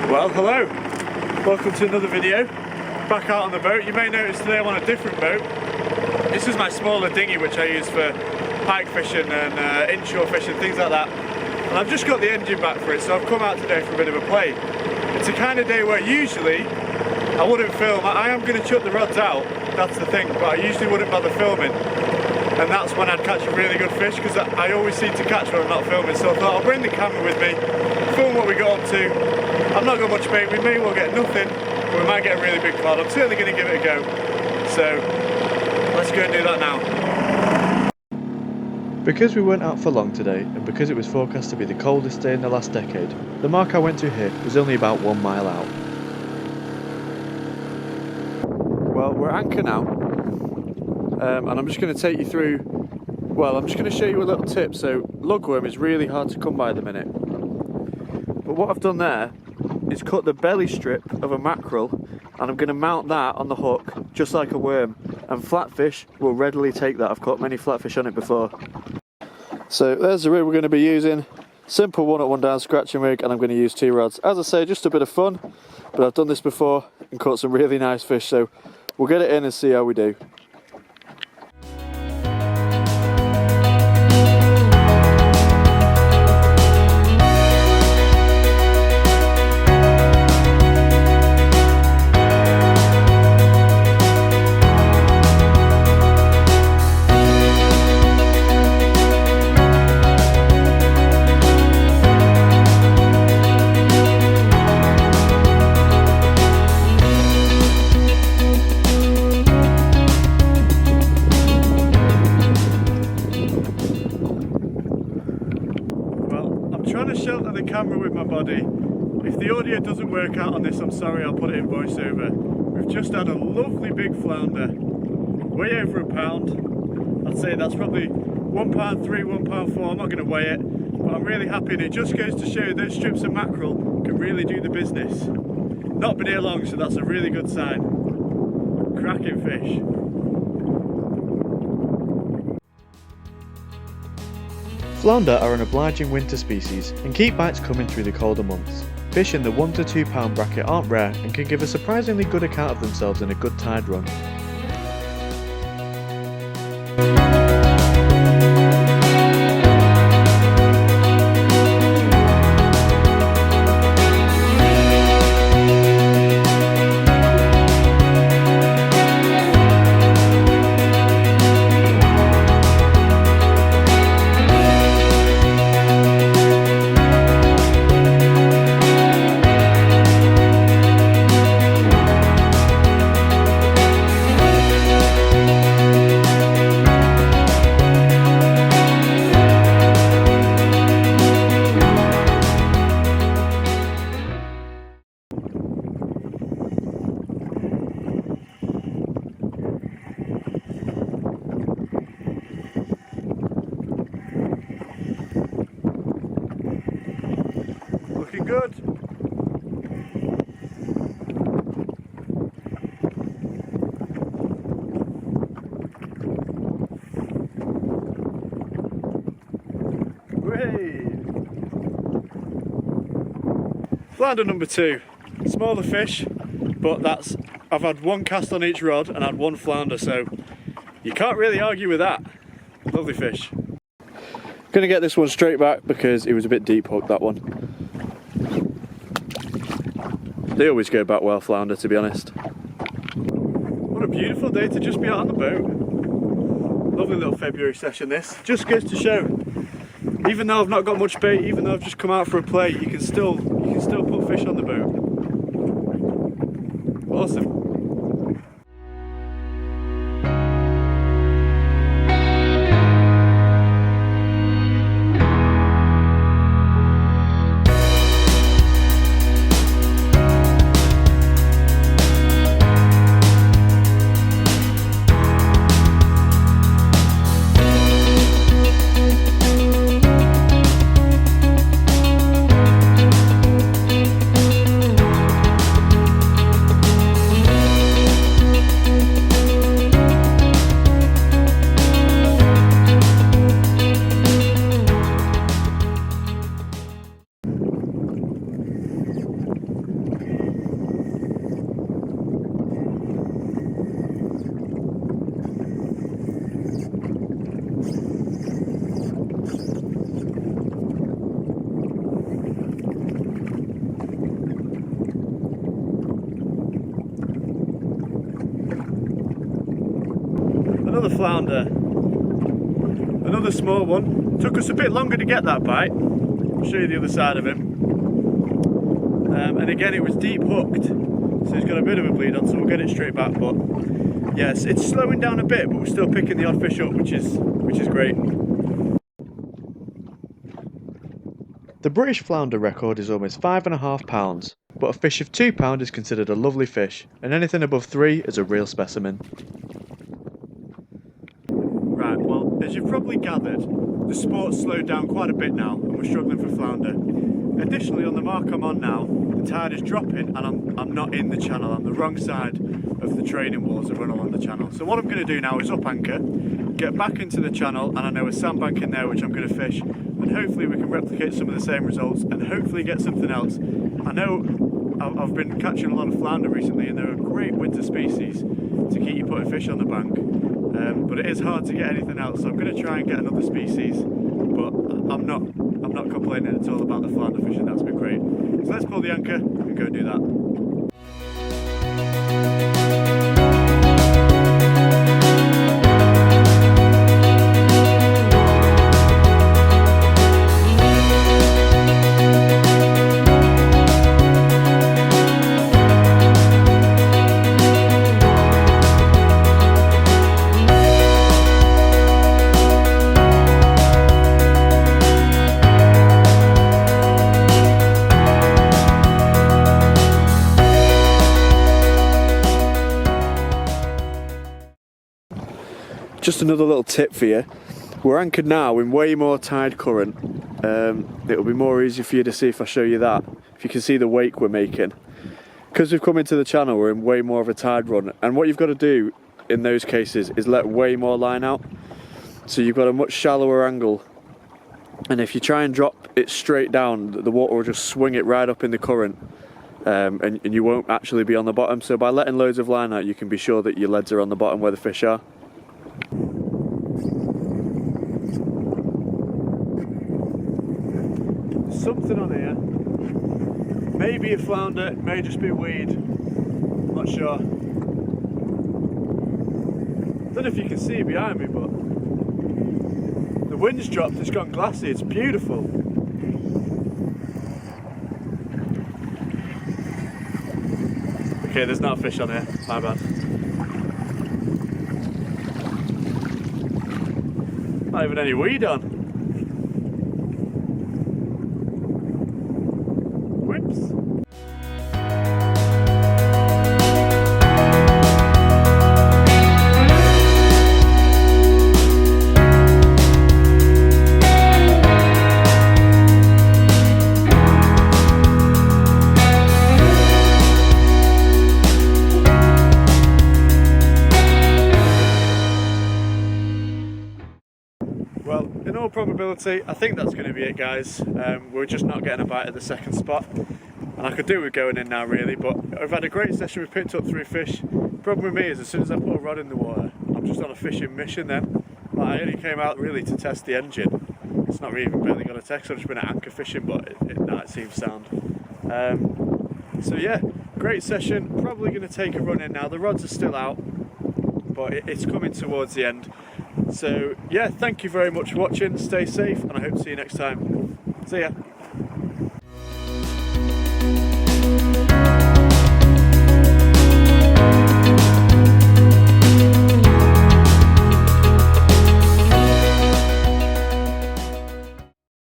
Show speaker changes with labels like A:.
A: Well, hello, welcome to another video. Back out on the boat. You may notice today I'm on a different boat. This is my smaller dinghy which I use for pike fishing and inshore fishing, things like that. And I've just got the engine back for it, so I've come out today for a bit of a play. It's a kind of day where usually I wouldn't film. I am going to chuck the rods out, that's the thing, but I usually wouldn't bother filming. And that's when I'd catch a really good fish, because I always seem to catch when I'm not filming. So I thought I'll bring the camera with me, film what we got up to. I've not got much bait, we may well get nothing, but we might get a really big cod. I'm certainly going to give it a go. So let's go and do that now.
B: Because we weren't out for long today, and because it was forecast to be the coldest day in the last decade, the mark I went to here was only about 1 mile out.
A: Well, we're at anchor now. And I'm just going to take you through, well, I'm just going to show you a little tip. So lugworm is really hard to come by at the minute, but what I've done there is cut the belly strip of a mackerel, and I'm going to mount that on the hook just like a worm, and flatfish will readily take that. I've caught many flatfish on it before. So there's the rig we're going to be using, simple 1-up 1-down scratching rig, and I'm going to use 2 rods. As I say, just a bit of fun, but I've done this before and caught some really nice fish, so we'll get it in and see how we do. The camera with my body. If the audio doesn't work out on this, I'm sorry, I'll put it in voiceover. We've just had a lovely big flounder, way over £1. I'd say that's probably £1.3, £1.4. I'm not going to weigh it, but I'm really happy, and it just goes to show you those strips of mackerel can really do the business. Not been here long, so that's a really good sign. Cracking fish.
B: Flounder are an obliging winter species and keep bites coming through the colder months. Fish in the 1 to 2 pound bracket aren't rare and can give a surprisingly good account of themselves in a good tide run. Looking good. Hooray! Flounder number 2. Smaller fish, but I've had 1 cast on each rod and had 1 flounder, so you can't really argue with that. Lovely fish. Gonna get this one straight back because it was a bit deep hooked, that one. They always go back well, flounder, to be honest. What a beautiful day to just be out on the boat. Lovely little February session this. Just goes to show, even though I've not got much bait, even though I've just come out for a play, you can still put fish on the boat. Awesome. Another flounder. Another small one. Took us a bit longer to get that bite. I'll show you the other side of him. And again, it was deep hooked, so he's got a bit of a bleed on, so we'll get it straight back. But yes, it's slowing down a bit, but we're still picking the odd fish up, which is great. The British flounder record is almost 5.5 pounds, but a fish of 2 pounds is considered a lovely fish, and anything above 3 is a real specimen. Right, well, as you've probably gathered, the sport's slowed down quite a bit now, and we're struggling for flounder. Additionally, on the mark I'm on now, the tide is dropping, and I'm not in the channel. I'm the wrong side of the training walls that run along the channel. So what I'm going to do now is up anchor, get back into the channel, and I know a sandbank in there which I'm going to fish, and hopefully we can replicate some of the same results, and hopefully get something else. I know I've been catching a lot of flounder recently, and they're a great winter species to keep you putting fish on the bank. But it is hard to get anything else, so I'm going to try and get another species, but I'm not complaining at all about the flounder fishing. That's been great. So let's pull the anchor and go do that. Just another little tip for you. We're anchored now in way more tide current. It'll be more easy for you to see if I show you that. If you can see the wake we're making. Because we've come into the channel, we're in way more of a tide run. And what you've got to do in those cases is let way more line out. So you've got a much shallower angle. And if you try and drop it straight down, the water will just swing it right up in the current. And you won't actually be on the bottom. So by letting loads of line out, you can be sure that your leads are on the bottom where the fish are. Something on here. Maybe a flounder, it may just be a weed. I'm not sure. Don't know if you can see behind me, but the wind's dropped, it's gone glassy, it's beautiful. Okay, there's not a fish on here, my bad. Not even any weed on. Whoops. Well, in all probability, I think that's going to be it, guys. We're just not getting a bite at the second spot. And I could do with going in now, really, but I've had a great session. We've picked up 3 fish. Problem with me is, as soon as I put a rod in the water, I'm just on a fishing mission then. Like, I only came out really to test the engine. It's not really even barely got a text, I've just been at anchor fishing, but it seems sound. So yeah, great session. Probably going to take a run in now. The rods are still out, but it's coming towards the end. So yeah, thank you very much for watching. Stay safe, and I hope to see you next time. See ya.